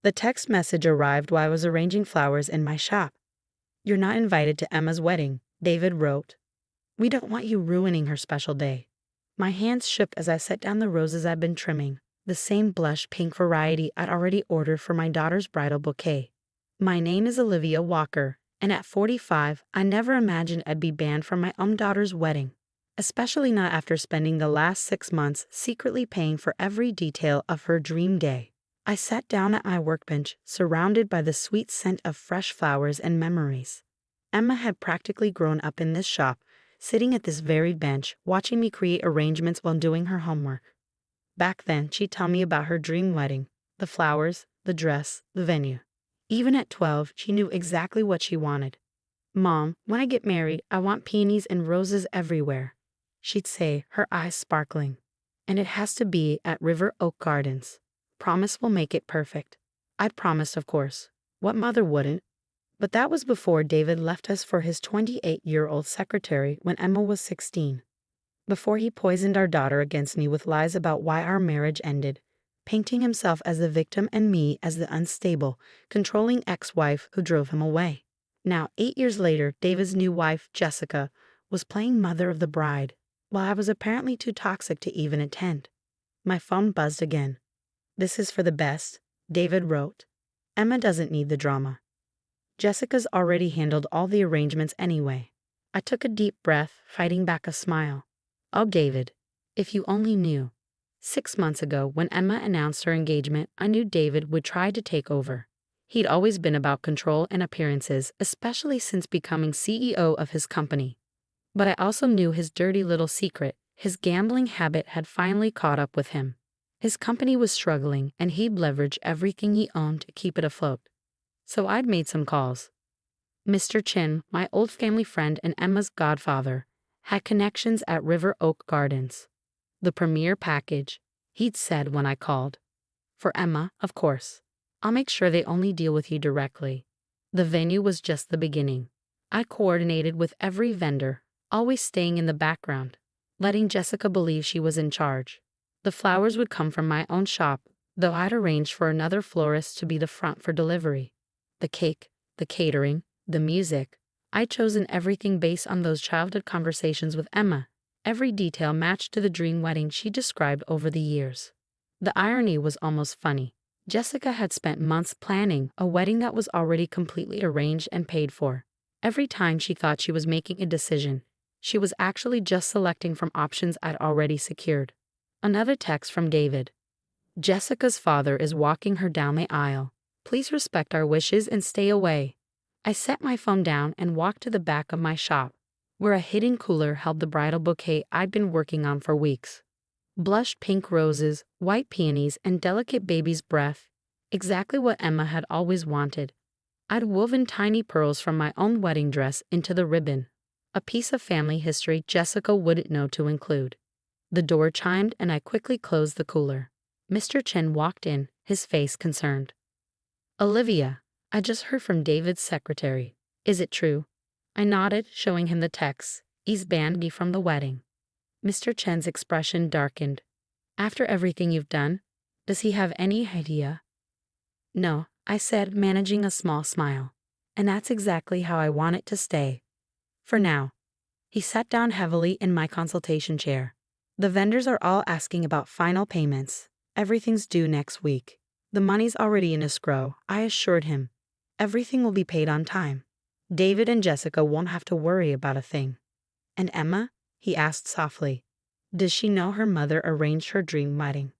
The text message arrived while I was arranging flowers in my shop. "You're not invited to Emma's wedding," David wrote. "We don't want you ruining her special day." My hands shook as I set down the roses I'd been trimming, the same blush pink variety I'd already ordered for my daughter's bridal bouquet. My name is Olivia Walker, and at 45, I never imagined I'd be banned from my own daughter's wedding, especially not after spending the last 6 months secretly paying for every detail of her dream day. I sat down at my workbench, surrounded by the sweet scent of fresh flowers and memories. Emma had practically grown up in this shop, sitting at this very bench, watching me create arrangements while doing her homework. Back then, she'd tell me about her dream wedding, the flowers, the dress, the venue. Even at 12, she knew exactly what she wanted. "Mom, when I get married, I want peonies and roses everywhere," she'd say, her eyes sparkling. "And it has to be at River Oak Gardens. Promise we'll make it perfect." I'd promised, of course. What mother wouldn't? But that was before David left us for his 28-year-old secretary when Emma was 16. Before he poisoned our daughter against me with lies about why our marriage ended, painting himself as the victim and me as the unstable, controlling ex-wife who drove him away. Now, 8 years later, David's new wife, Jessica, was playing mother of the bride, while I was apparently too toxic to even attend. My phone buzzed again. "This is for the best," David wrote. "Emma doesn't need the drama. Jessica's already handled all the arrangements anyway." I took a deep breath, fighting back a smile. "Oh, David, if you only knew." 6 months ago, when Emma announced her engagement, I knew David would try to take over. He'd always been about control and appearances, especially since becoming CEO of his company. But I also knew his dirty little secret. His gambling habit had finally caught up with him. His company was struggling, and he'd leverage everything he owned to keep it afloat. So I'd made some calls. Mr. Chin, my old family friend and Emma's godfather, had connections at River Oak Gardens. "The premier package," he'd said when I called. "For Emma, of course. I'll make sure they only deal with you directly." The venue was just the beginning. I coordinated with every vendor, always staying in the background, letting Jessica believe she was in charge. The flowers would come from my own shop, though I'd arranged for another florist to be the front for delivery. The cake, the catering, the music. I'd chosen everything based on those childhood conversations with Emma. Every detail matched to the dream wedding she described over the years. The irony was almost funny. Jessica had spent months planning a wedding that was already completely arranged and paid for. Every time she thought she was making a decision, she was actually just selecting from options I'd already secured. Another text from David. "Jessica's father is walking her down the aisle. Please respect our wishes and stay away." I set my phone down and walked to the back of my shop, where a hidden cooler held the bridal bouquet I'd been working on for weeks. Blush pink roses, white peonies, and delicate baby's breath. Exactly what Emma had always wanted. I'd woven tiny pearls from my own wedding dress into the ribbon, a piece of family history Jessica wouldn't know to include. The door chimed and I quickly closed the cooler. Mr. Chen walked in, his face concerned. "Olivia, I just heard from David's secretary. Is it true?" I nodded, showing him the text. "He's banned me from the wedding." Mr. Chen's expression darkened. "After everything you've done, does he have any idea?" "No," I said, managing a small smile. "And that's exactly how I want it to stay. For now." He sat down heavily in my consultation chair. "The vendors are all asking about final payments. Everything's due next week. The money's already in escrow," I assured him. "Everything will be paid on time. David and Jessica won't have to worry about a thing." "And Emma?" he asked softly. "Does she know her mother arranged her dream wedding?"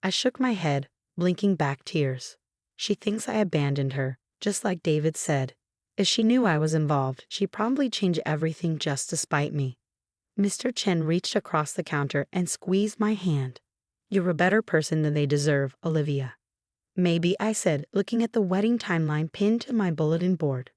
I shook my head, blinking back tears. "She thinks I abandoned her, just like David said. If she knew I was involved, she'd probably change everything just to spite me." Mr. Chen reached across the counter and squeezed my hand. "You're a better person than they deserve, Olivia." "Maybe," I said, looking at the wedding timeline pinned to my bulletin board.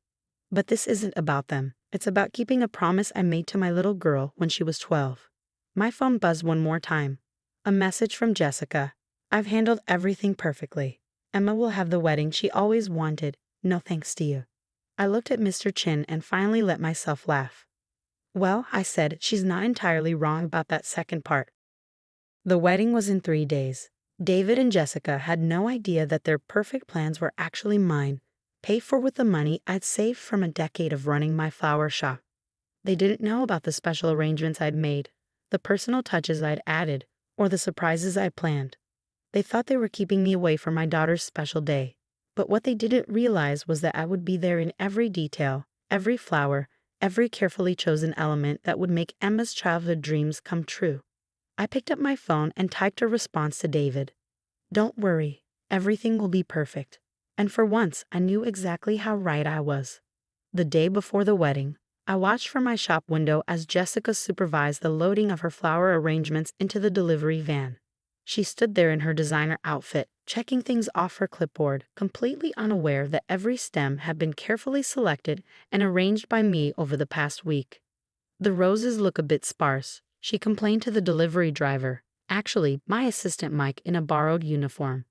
"But this isn't about them. It's about keeping a promise I made to my little girl when she was 12. My phone buzzed one more time. A message from Jessica. "I've handled everything perfectly. Emma will have the wedding she always wanted. No thanks to you." I looked at Mr. Chin and finally let myself laugh. "Well," I said, "she's not entirely wrong about that second part." The wedding was in 3 days. David and Jessica had no idea that their perfect plans were actually mine, paid for with the money I'd saved from a decade of running my flower shop. They didn't know about the special arrangements I'd made, the personal touches I'd added, or the surprises I planned. They thought they were keeping me away from my daughter's special day. But what they didn't realize was that I would be there in every detail, every flower, every carefully chosen element that would make Emma's childhood dreams come true. I picked up my phone and typed a response to David. "Don't worry, everything will be perfect." And for once, I knew exactly how right I was. The day before the wedding, I watched from my shop window as Jessica supervised the loading of her flower arrangements into the delivery van. She stood there in her designer outfit, checking things off her clipboard, completely unaware that every stem had been carefully selected and arranged by me over the past week. "The roses look a bit sparse," she complained to the delivery driver, actually my assistant Mike in a borrowed uniform.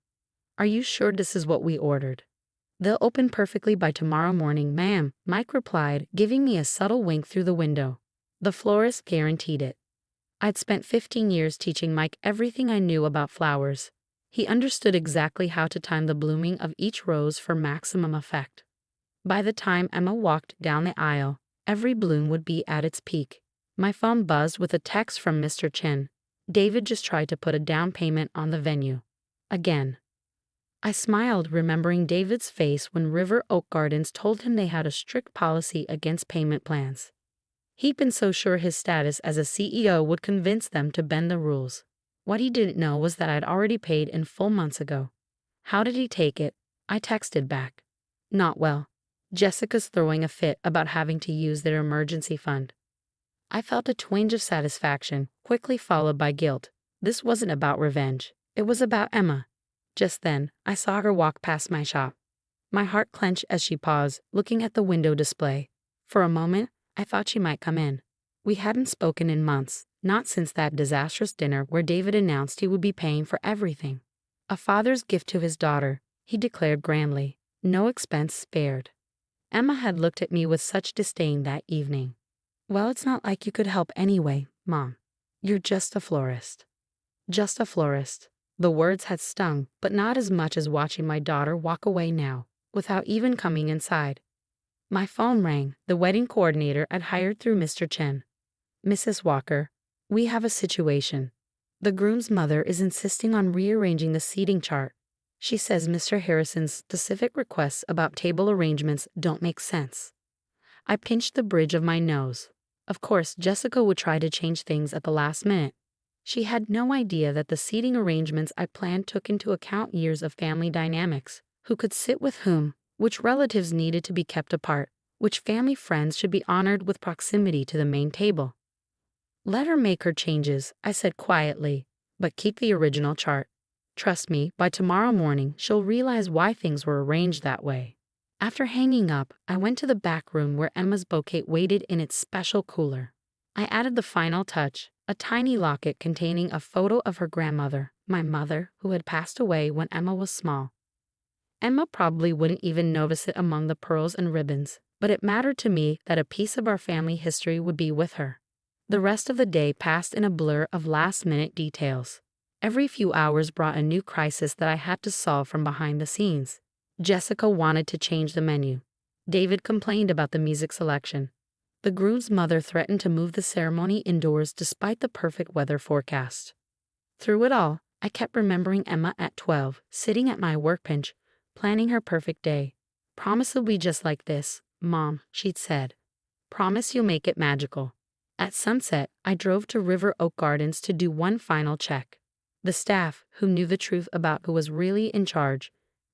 "Are you sure this is what we ordered?" "They'll open perfectly by tomorrow morning, ma'am," Mike replied, giving me a subtle wink through the window. The florist guaranteed it. I'd spent 15 years teaching Mike everything I knew about flowers. He understood exactly how to time the blooming of each rose for maximum effect. By the time Emma walked down the aisle, every bloom would be at its peak. My phone buzzed with a text from Mr. Chen. David just tried to put a down payment on the venue. Again. I smiled, remembering David's face when River Oak Gardens told him they had a strict policy against payment plans. He'd been so sure his status as a CEO would convince them to bend the rules. What he didn't know was that I'd already paid in full months ago. "How did he take it?" I texted back. "Not well. Jessica's throwing a fit about having to use their emergency fund." I felt a twinge of satisfaction, quickly followed by guilt. This wasn't about revenge. It was about Emma. Just then, I saw her walk past my shop. My heart clenched as she paused, looking at the window display. For a moment, I thought she might come in. We hadn't spoken in months, not since that disastrous dinner where David announced he would be paying for everything. A father's gift to his daughter, he declared grandly, no expense spared. Emma had looked at me with such disdain that evening. "Well, it's not like you could help anyway, Mom. You're just a florist." Just a florist. The words had stung, but not as much as watching my daughter walk away now, without even coming inside. My phone rang, the wedding coordinator I'd hired through Mr. Chen. "Mrs. Walker, we have a situation. The groom's mother is insisting on rearranging the seating chart. She says Mr. Harrison's specific requests about table arrangements don't make sense." I pinched the bridge of my nose. Of course, Jessica would try to change things at the last minute. She had no idea that the seating arrangements I planned took into account years of family dynamics, who could sit with whom, which relatives needed to be kept apart, which family friends should be honored with proximity to the main table. "Let her make her changes," I said quietly, "but keep the original chart. Trust me, by tomorrow morning she'll realize why things were arranged that way." After hanging up, I went to the back room where Emma's bouquet waited in its special cooler. I added the final touch, a tiny locket containing a photo of her grandmother, my mother, who had passed away when Emma was small. Emma probably wouldn't even notice it among the pearls and ribbons, but it mattered to me that a piece of our family history would be with her. The rest of the day passed in a blur of last-minute details. Every few hours brought a new crisis that I had to solve from behind the scenes. Jessica wanted to change the menu. David complained about the music selection. The groom's mother threatened to move the ceremony indoors despite the perfect weather forecast. Through it all, I kept remembering Emma at 12, sitting at my workbench, planning her perfect day. "Promise it'll be just like this, Mom," she'd said. "Promise you'll make it magical." At sunset, I drove to River Oak Gardens to do one final check. The staff, who knew the truth about who was really in charge,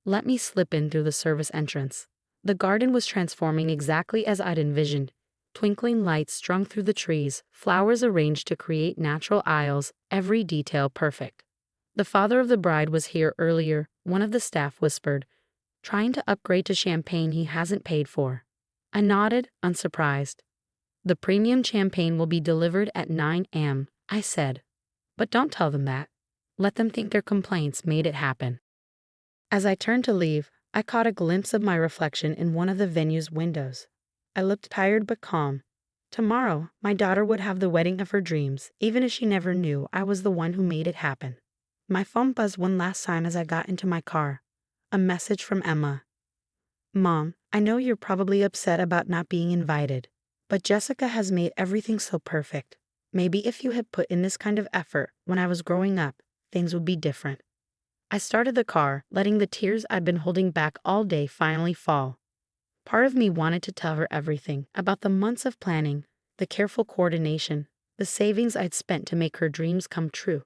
let me slip in through the service entrance. The garden was transforming exactly as I'd envisioned. Twinkling lights strung through the trees, flowers arranged to create natural aisles, every detail perfect. "The father of the bride was here earlier," one of the staff whispered, "trying to upgrade to champagne he hasn't paid for." I nodded, unsurprised. "The premium champagne will be delivered at 9 a.m., I said. "But don't tell them that. Let them think their complaints made it happen." As I turned to leave, I caught a glimpse of my reflection in one of the venue's windows. I looked tired but calm. Tomorrow, my daughter would have the wedding of her dreams, even if she never knew I was the one who made it happen. My phone buzzed one last time as I got into my car. A message from Emma. Mom, I know you're probably upset about not being invited, but Jessica has made everything so perfect. Maybe if you had put in this kind of effort when I was growing up, things would be different. I started the car, letting the tears I'd been holding back all day finally fall. Part of me wanted to tell her everything about the months of planning, the careful coordination, the savings I'd spent to make her dreams come true.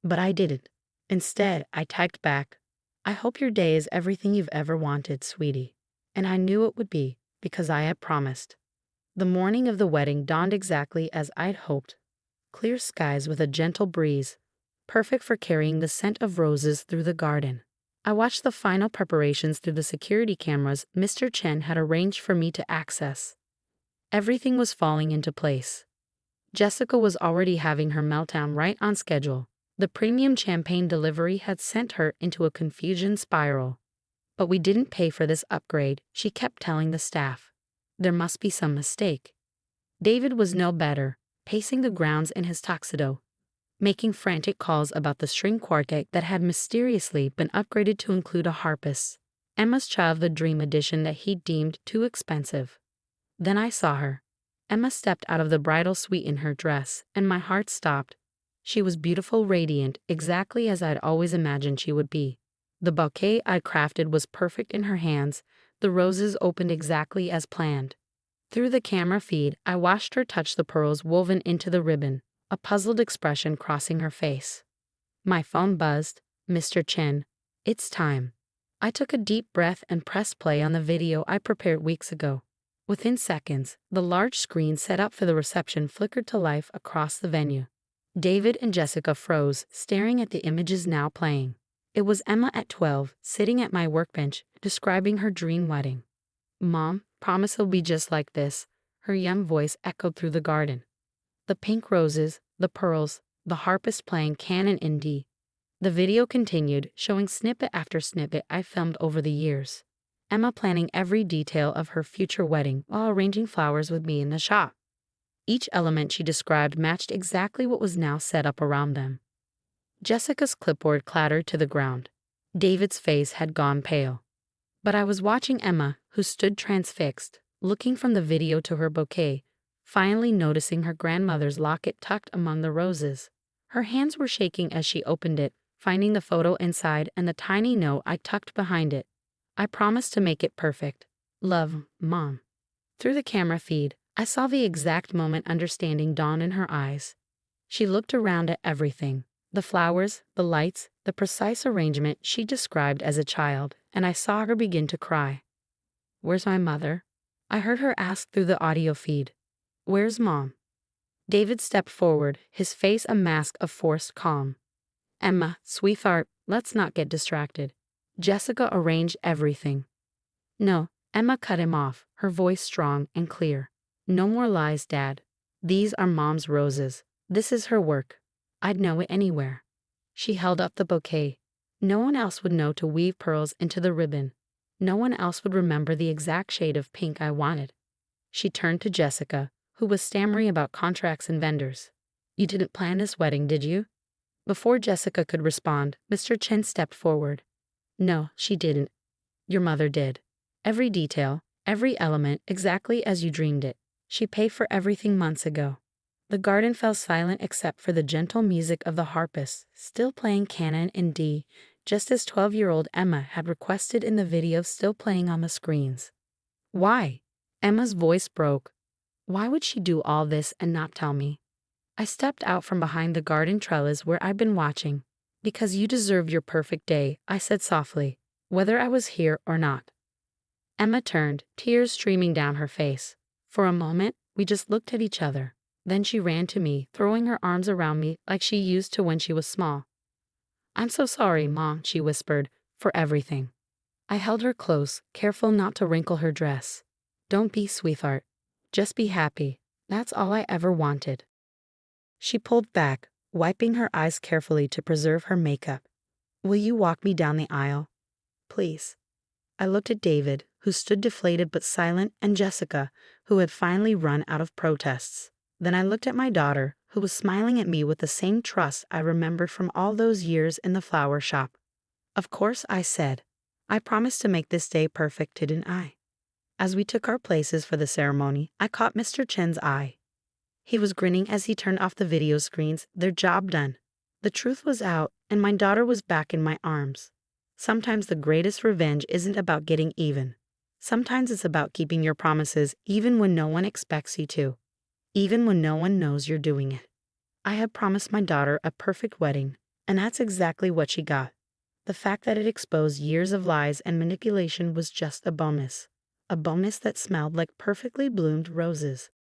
But I didn't. Instead, I typed back, I hope your day is everything you've ever wanted, sweetie. And I knew it would be, because I had promised. The morning of the wedding dawned exactly as I'd hoped. Clear skies with a gentle breeze, perfect for carrying the scent of roses through the garden. I watched the final preparations through the security cameras Mr. Chen had arranged for me to access. Everything was falling into place. Jessica was already having her meltdown right on schedule. The premium champagne delivery had sent her into a confusion spiral. But we didn't pay for this upgrade, she kept telling the staff. There must be some mistake. David was no better, pacing the grounds in his tuxedo, making frantic calls about the string quartet that had mysteriously been upgraded to include a harpist, Emma's Child of the Dream edition that he deemed too expensive. Then I saw her. Emma stepped out of the bridal suite in her dress, and my heart stopped. She was beautiful, radiant, exactly as I'd always imagined she would be. The bouquet I'd crafted was perfect in her hands, the roses opened exactly as planned. Through the camera feed, I watched her touch the pearls woven into the ribbon, a puzzled expression crossing her face. My phone buzzed. Mr. Chen, it's time. I took a deep breath and pressed play on the video I prepared weeks ago. Within seconds, the large screen set up for the reception flickered to life across the venue. David and Jessica froze, staring at the images now playing. It was Emma at 12, sitting at my workbench, describing her dream wedding. Mom, promise it'll be just like this, her young voice echoed through the garden. The pink roses, the pearls, the harpist playing canon in D. The video continued, showing snippet after snippet I filmed over the years. Emma planning every detail of her future wedding while arranging flowers with me in the shop. Each element she described matched exactly what was now set up around them. Jessica's clipboard clattered to the ground. David's face had gone pale. But I was watching Emma, who stood transfixed, looking from the video to her bouquet, finally noticing her grandmother's locket tucked among the roses. Her hands were shaking as she opened it, finding the photo inside and the tiny note I tucked behind it. I promised to make it perfect. Love, Mom. Through the camera feed, I saw the exact moment understanding dawn in her eyes. She looked around at everything. The flowers, the lights, the precise arrangement she described as a child, and I saw her begin to cry. Where's my mother? I heard her ask through the audio feed. Where's Mom? David stepped forward, his face a mask of forced calm. Emma, sweetheart, let's not get distracted. Jessica arranged everything. No, Emma cut him off, her voice strong and clear. No more lies, Dad. These are Mom's roses. This is her work. I'd know it anywhere. She held up the bouquet. No one else would know to weave pearls into the ribbon. No one else would remember the exact shade of pink I wanted. She turned to Jessica, who was stammering about contracts and vendors. You didn't plan this wedding, did you? Before Jessica could respond, Mr. Chen stepped forward. No, she didn't. Your mother did. Every detail, every element, exactly as you dreamed it. She paid for everything months ago. The garden fell silent except for the gentle music of the harpist, still playing canon in D, just as 12-year-old Emma had requested in the video still playing on the screens. Why? Emma's voice broke. Why would she do all this and not tell me? I stepped out from behind the garden trellis where I'd been watching. Because you deserve your perfect day, I said softly, whether I was here or not. Emma turned, tears streaming down her face. For a moment, we just looked at each other. Then she ran to me, throwing her arms around me like she used to when she was small. I'm so sorry, Mom, she whispered, for everything. I held her close, careful not to wrinkle her dress. Don't be, sweetheart. Just be happy. That's all I ever wanted. She pulled back, wiping her eyes carefully to preserve her makeup. Will you walk me down the aisle? Please. I looked at David, who stood deflated but silent, and Jessica, who had finally run out of protests. Then I looked at my daughter, who was smiling at me with the same trust I remembered from all those years in the flower shop. Of course, I said. I promised to make this day perfect, didn't I? As we took our places for the ceremony, I caught Mr. Chen's eye. He was grinning as he turned off the video screens, their job done. The truth was out, and my daughter was back in my arms. Sometimes the greatest revenge isn't about getting even. Sometimes it's about keeping your promises even when no one expects you to. Even when no one knows you're doing it. I had promised my daughter a perfect wedding, and that's exactly what she got. The fact that it exposed years of lies and manipulation was just a bonus. A bonus that smelled like perfectly bloomed roses.